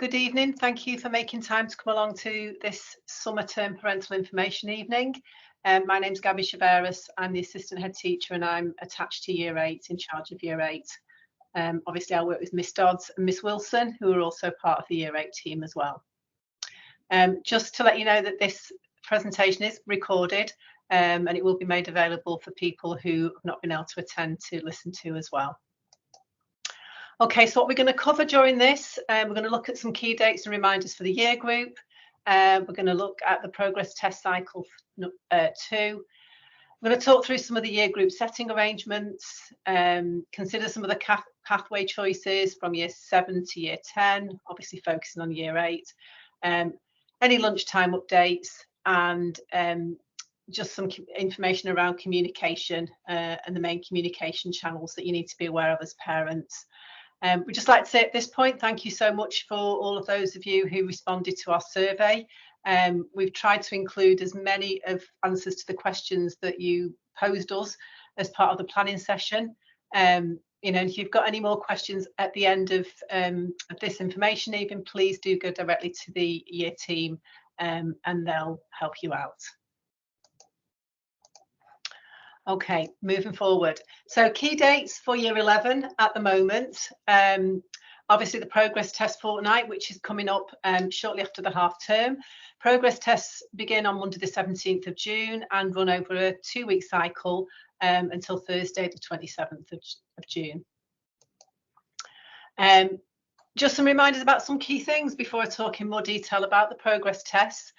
Good evening. Thank you for making time to come along to this summer term parental information evening. My name's Gabby Chavaris. I'm the assistant head teacher and I'm attached to Year 8, in charge of Year 8. Obviously, I work with Miss Dodds and Miss Wilson, who are also part of the Year 8 team as well. Just to let you know that this presentation is recorded and it will be made available for people who have not been able to attend to listen to as well. Okay, so what we're going to cover during this, we're going to look at some key dates and reminders for the year group. We're going to look at the progress test cycle 2. We're going to talk through some of the year group setting arrangements, consider some of the pathway choices from year 7 to year 10, obviously focusing on year 8, any lunchtime updates, and just some information around communication and the main communication channels that you need to be aware of as parents. We'd just like to say at this point, thank you so much for all of those of you who responded to our survey. We've tried to include as many of answers to the questions that you posed us as part of the planning session. And if you've got any more questions at the end of this information, even please do go directly to the year team and they'll help you out. Okay, moving forward. So key dates for year 11 at the moment. Obviously the progress test fortnight, which is coming up shortly after the half term. Progress tests begin on Monday the 17th of June and run over a 2-week cycle until Thursday the 27th of June. Just some reminders about some key things before I talk in more detail about the progress tests.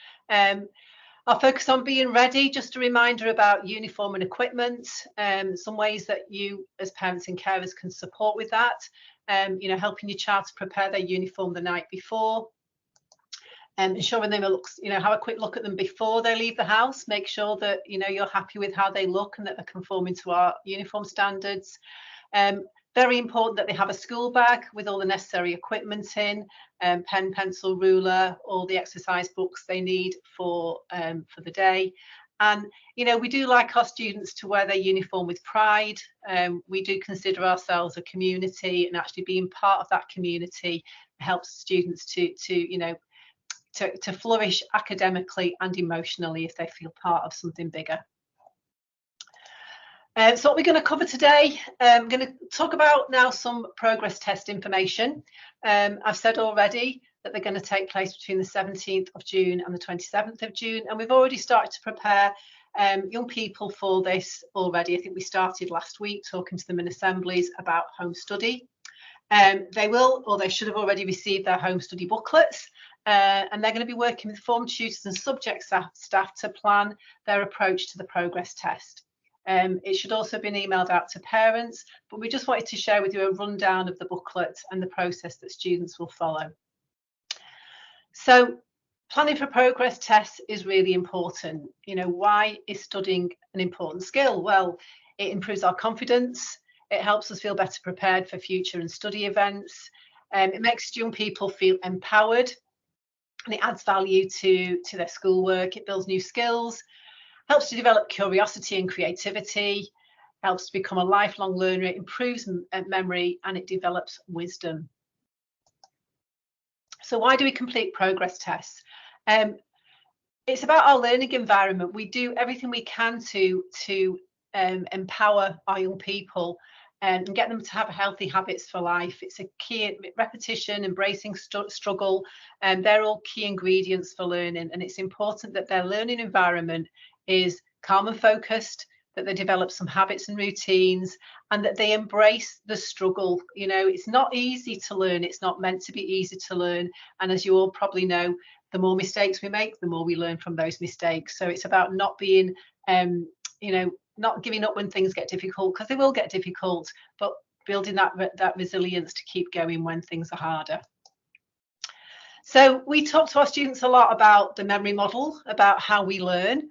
I'll focus on being ready, just a reminder about uniform and equipment, some ways that you as parents and carers can support with that, helping your child to prepare their uniform the night before, ensuring they look, have a quick look at them before they leave the house, make sure that, you're happy with how they look and that they're conforming to our uniform standards. Very important that they have a school bag with all the necessary equipment in, pen, pencil, ruler, all the exercise books they need for the day. And, we do like our students to wear their uniform with pride. We do consider ourselves a community, and actually being part of that community helps students to flourish academically and emotionally if they feel part of something bigger. So what we're going to cover today, I'm going to talk about now some progress test information. I've said already that they're going to take place between the 17th of June and the 27th of June, and we've already started to prepare young people for this already. I think we started last week talking to them in assemblies about home study. They will, or they should have already received their home study booklets, and they're going to be working with form tutors and subject staff to plan their approach to the progress test. It should also have been emailed out to parents, but we just wanted to share with you a rundown of the booklet and the process that students will follow. So planning for progress tests is really important. Why is studying an important skill? Well, it improves our confidence. It helps us feel better prepared for future and study events. It makes young people feel empowered, and it adds value to their schoolwork. It builds new skills, helps to develop curiosity and creativity, helps to become a lifelong learner, it improves memory, and it develops wisdom. So why do we complete progress tests? It's about our learning environment. We do everything we can to empower our young people and get them to have healthy habits for life. It's a key repetition, embracing struggle, and they're all key ingredients for learning. And it's important that their learning environment is calm and focused, that they develop some habits and routines, and that they embrace the struggle. It's not easy to learn. It's not meant to be easy to learn. And as you all probably know, the more mistakes we make, the more we learn from those mistakes. So it's about not being, not giving up when things get difficult, because they will get difficult, but building that resilience to keep going when things are harder. So we talk to our students a lot about the memory model, about how we learn,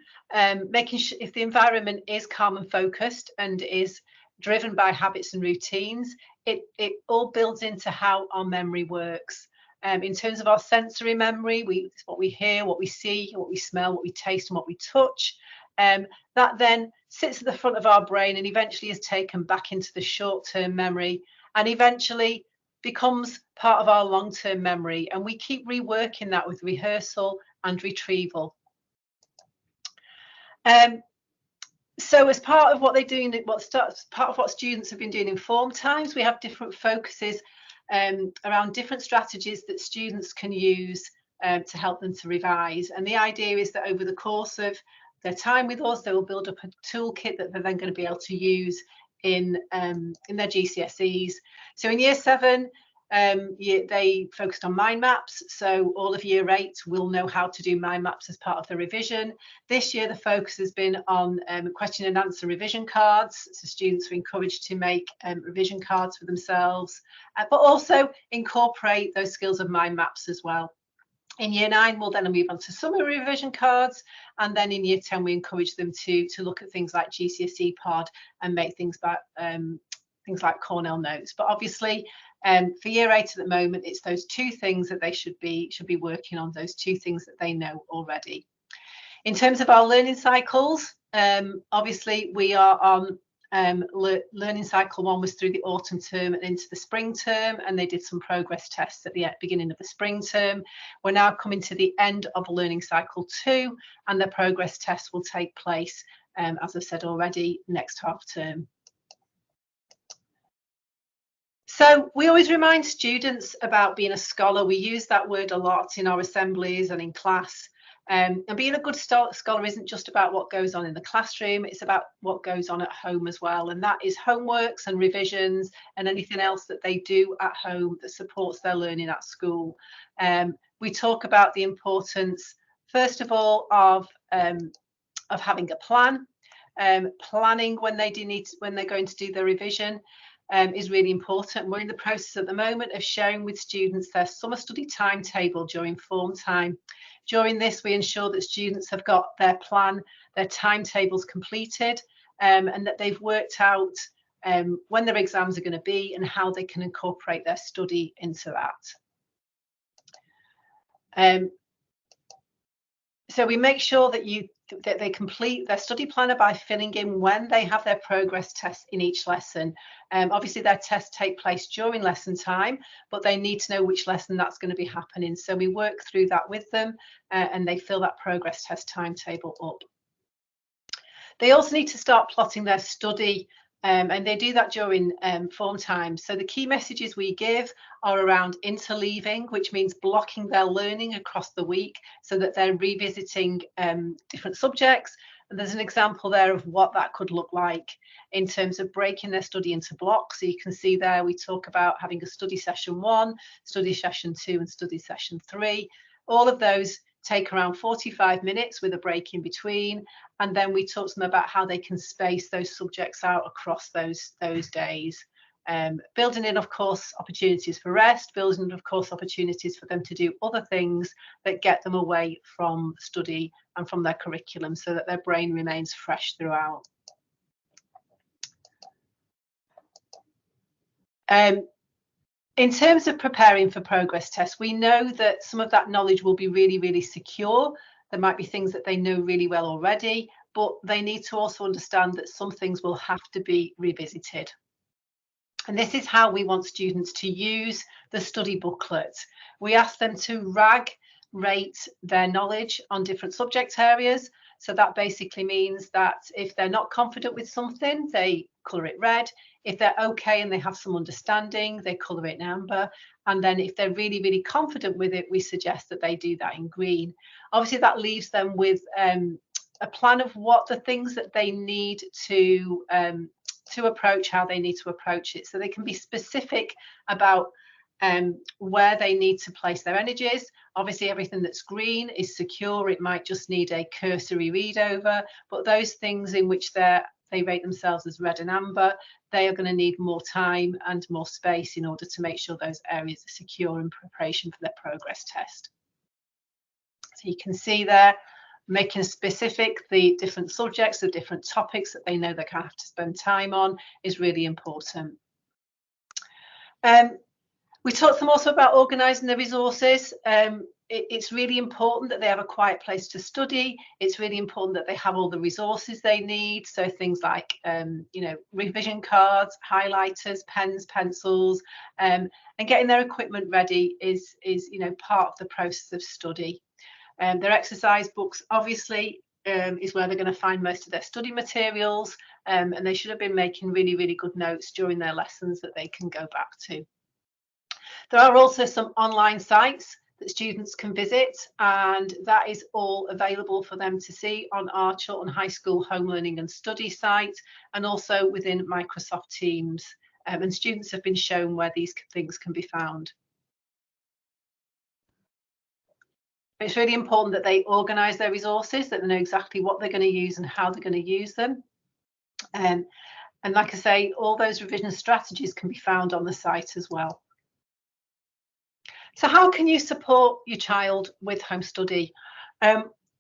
making sure if the environment is calm and focused and is driven by habits and routines, it all builds into how our memory works. In terms of our sensory memory, it's what we hear, what we see, what we smell, what we taste, and what we touch. That then sits at the front of our brain and eventually is taken back into the short-term memory, and eventually becomes part of our long-term memory, and we keep reworking that with rehearsal and retrieval. So as part of what they do, part of what students have been doing in form times, we have different focuses around different strategies that students can use to help them to revise. And the idea is that over the course of their time with us, they will build up a toolkit that they're then going to be able to use in their GCSEs. So in year 7, they focused on mind maps, so all of year 8 will know how to do mind maps as part of the revision. This year the focus has been on question and answer revision cards, so students are encouraged to make revision cards for themselves, but also incorporate those skills of mind maps as well. In year 9, we'll then move on to summary revision cards, and then in year 10 we encourage them to look at things like GCSE pod and make things like Cornell notes. But obviously for year 8 at the moment, it's those 2 things that they should be working on, those 2 things that they know already. In terms of our learning cycles, obviously we are on learning cycle 1 was through the autumn term and into the spring term, and they did some progress tests at the beginning of the spring term. We're now coming to the end of learning cycle 2, and the progress tests will take place, as I've said already, next half term. So we always remind students about being a scholar. We use that word a lot in our assemblies and in class. And being a good scholar isn't just about what goes on in the classroom, it's about what goes on at home as well. And that is homeworks and revisions and anything else that they do at home that supports their learning at school. We talk about the importance, first of all, of having a plan. Planning when they're going to do their revision is really important. We're in the process at the moment of sharing with students their summer study timetable during form time. During this, we ensure that students have got their plan, their timetables completed, and that they've worked out when their exams are going to be and how they can incorporate their study into that. So we make sure that they complete their study planner by filling in when they have their progress tests in each lesson. Obviously their tests take place during lesson time, but they need to know which lesson that's going to be happening. So we work through that with them and they fill that progress test timetable up. They also need to start plotting their study, and they do that during form time. So the key messages we give are around interleaving, which means blocking their learning across the week so that they're revisiting different subjects. And there's an example there of what that could look like in terms of breaking their study into blocks. So you can see there we talk about having a study session 1, study session 2 and study session 3. All of those take around 45 minutes with a break in between, and then we talk to them about how they can space those subjects out across those days, building in, of course, opportunities for rest, building in, of course, opportunities for them to do other things that get them away from study and from their curriculum so that their brain remains fresh throughout. In terms of preparing for progress tests, we know that some of that knowledge will be really, really secure. There might be things that they know really well already, but they need to also understand that some things will have to be revisited. And this is how we want students to use the study booklet. We ask them to rate their knowledge on different subject areas. So that basically means that if they're not confident with something, they colour it red. If they're okay and they have some understanding, they colour it in amber. And then if they're really, really confident with it, we suggest that they do that in green. Obviously, that leaves them with a plan of what the things that they need to approach, how they need to approach it. So they can be specific about where they need to place their energies. Obviously, everything that's green is secure. It might just need a cursory read over, but those things in which they rate themselves as red and amber, they are going to need more time and more space in order to make sure those areas are secure in preparation for their progress test. So you can see there, making specific the different subjects, the different topics that they know they're going to have to spend time on is really important. We talked to them also about organising their resources. It's really important that they have a quiet place to study. It's really important that they have all the resources they need. So things like, revision cards, highlighters, pens, pencils, and getting their equipment ready is part of the process of study. Their exercise books, obviously, is where they're going to find most of their study materials, and they should have been making really, really good notes during their lessons that they can go back to. There are also some online sites that students can visit, and that is all available for them to see on our Chiltern High School Home Learning and Study site, and also within Microsoft Teams. And students have been shown where these things can be found. It's really important that they organise their resources, that they know exactly what they're going to use and how they're going to use them. And like I say, all those revision strategies can be found on the site as well. So how can you support your child with home study?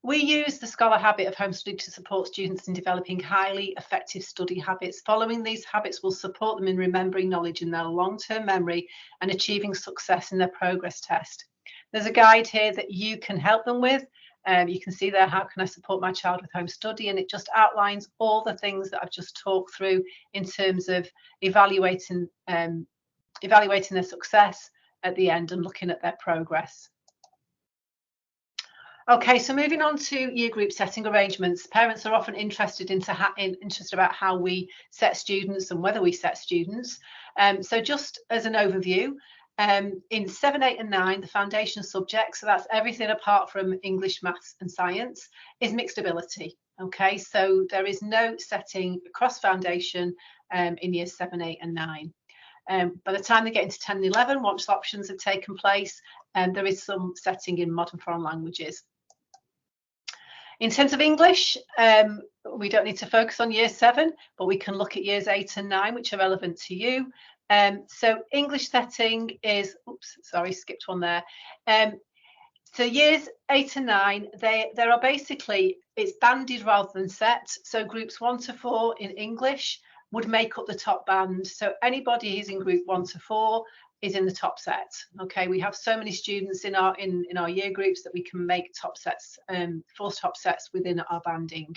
We use the Scholar Habit of Home Study to support students in developing highly effective study habits. Following these habits will support them in remembering knowledge in their long-term memory and achieving success in their progress test. There's a guide here that you can help them with. You can see there, how can I support my child with home study? And it just outlines all the things that I've just talked through in terms of evaluating their success at the end and looking at their progress. Okay, so moving on to year group setting arrangements. Parents are often interested about how we set students and whether we set students. So just as an overview, in 7, 8 and 9, the foundation subjects, so that's everything apart from English, maths and science, is mixed ability. Okay, so there is no setting across foundation in years 7, 8 and 9. By the time they get into 10 and 11, once options have taken place, there is some setting in modern foreign languages. In terms of English, we don't need to focus on year 7, but we can look at years 8 and 9, which are relevant to you. So English setting is, oops, sorry, skipped one there. So years 8 and 9, there are basically, it's banded rather than set. So groups 1 to 4 in English would make up the top band. So anybody who's in group 1 to 4 is in the top set. Okay, we have so many students in our year groups that we can make top sets, 4 top sets within our banding.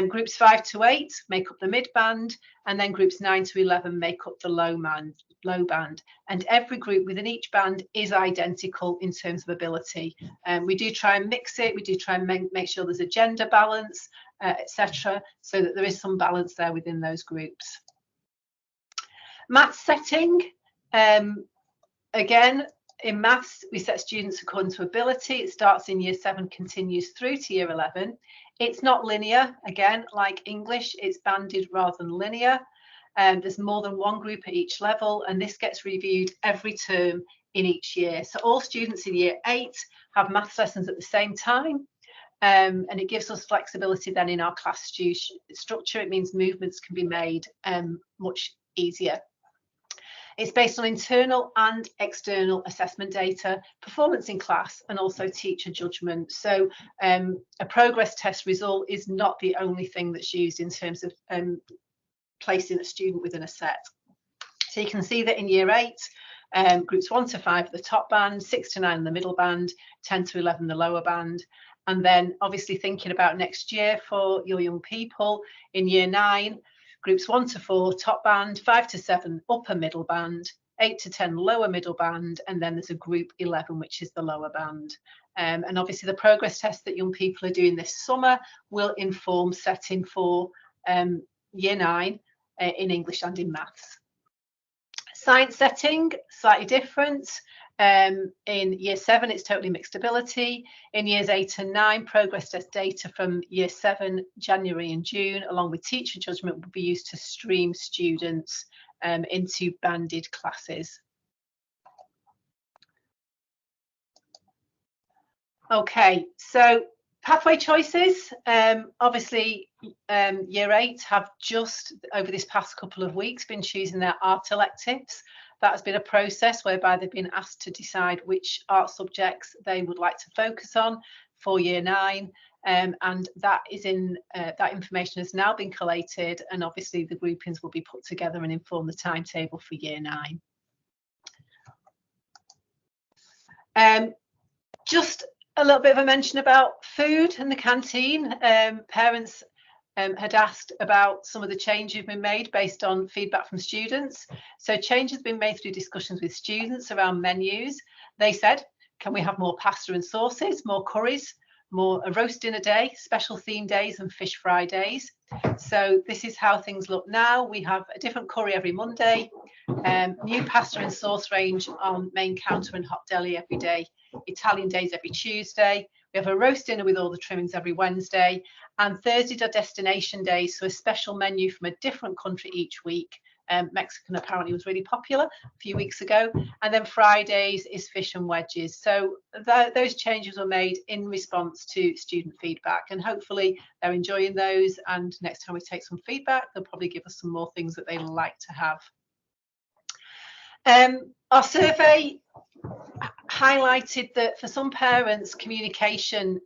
Groups 5 to 8 make up the mid band, and then groups 9 to 11 make up the low band. And every group within each band is identical in terms of ability. We do try and mix it. We do try and make sure there's a gender balance, etc., so that there is some balance there within those groups. Maths setting, again, in maths, we set students according to ability. It starts in year 7, continues through to year 11. It's not linear, again, like English, it's banded rather than linear. There's more than one group at each level, and this gets reviewed every term in each year. So all students in year 8 have maths lessons at the same time, and it gives us flexibility then in our class structure. It means movements can be made much easier. It's based on internal and external assessment data, performance in class, and also teacher judgment. So a progress test result is not the only thing that's used in terms of placing a student within a set. So you can see that in year 8, groups 1 to 5 at the top band, 6 to 9 in the middle band, 10 to 11 the lower band. And then obviously thinking about next year for your young people, in year 9, groups 1 to 4 top band, 5 to 7 upper middle band, 8 to 10 lower middle band, and then there's a group 11, which is the lower band. And obviously the progress test that young people are doing this summer will inform setting for year 9 in English and in maths. Science setting, slightly different. In year 7, it's totally mixed ability. In years 8 and 9, progress test data from year 7, January and June, along with teacher judgment, will be used to stream students into banded classes. Okay, so pathway choices. Obviously, year 8 have just over this past couple of weeks been choosing their art electives. That has been a process whereby they've been asked to decide which art subjects they would like to focus on for year 9. And that information has now been collated, and obviously the groupings will be put together and inform the timetable for year 9. Just a little bit of a mention about food and the canteen. Parents had asked about some of the changes been made based on feedback from students. So changes have been made through discussions with students around menus. They said, can we have more pasta and sauces, more curries, more a roast dinner day, special theme days and fish fry days. So this is how things look now. We have a different curry every Monday, new pasta and sauce range on main counter and hot deli every day, Italian days every Tuesday. We have a roast dinner with all the trimmings every Wednesday, and Thursdays are destination days, so a special menu from a different country each week. Mexican apparently was really popular a few weeks ago. And then Fridays is fish and wedges. So those changes were made in response to student feedback, and hopefully they're enjoying those. And next time we take some feedback, they'll probably give us some more things that they like to have. Our survey highlighted that for some parents, communication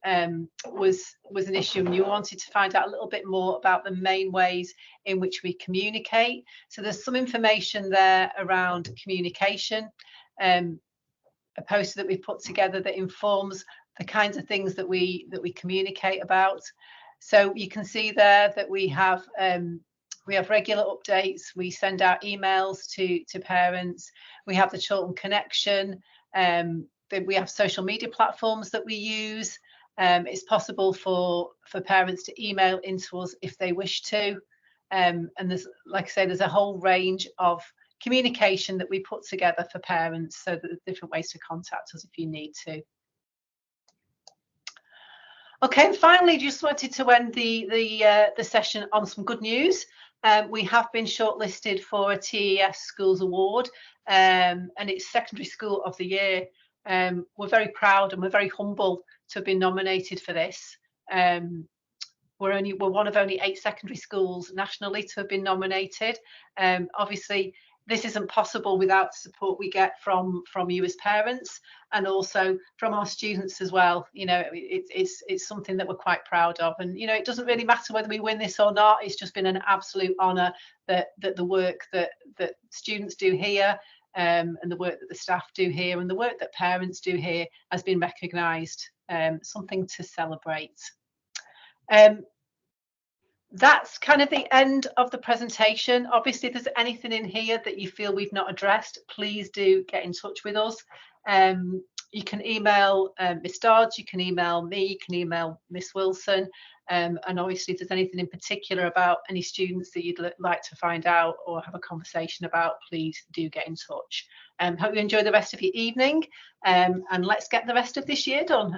was an issue, and you wanted to find out a little bit more about the main ways in which we communicate. So there's some information there around communication, a poster that we've put together that informs the kinds of things that we communicate about. So you can see there that we have regular updates. We send out emails to parents. We have the Chiltern Connection. We have social media platforms that we use. It's possible for parents to email into us if they wish to. And there's, like I say, there's a whole range of communication that we put together for parents, so that there's different ways to contact us if you need to. Okay, and finally, just wanted to end the session on some good news. We have been shortlisted for a TES Schools Award, and it's Secondary School of the Year. We're very proud and we're very humble to have been nominated for this. We're one of only 8 secondary schools nationally to have been nominated. Obviously, this isn't possible without the support we get from you as parents, and also from our students as well. You know, it's something that we're quite proud of, and you know, it doesn't really matter whether we win this or not. It's just been an absolute honour that the work that students do here, and the work that the staff do here, and the work that parents do here has been recognised. Something to celebrate. That's kind of the end of the presentation. Obviously, if there's anything in here that you feel we've not addressed, please do get in touch with us. You can email Miss Dodds, you can email me, you can email Miss Wilson. And obviously, if there's anything in particular about any students that you'd like to find out or have a conversation about, please do get in touch. Hope you enjoy the rest of your evening, and let's get the rest of this year done.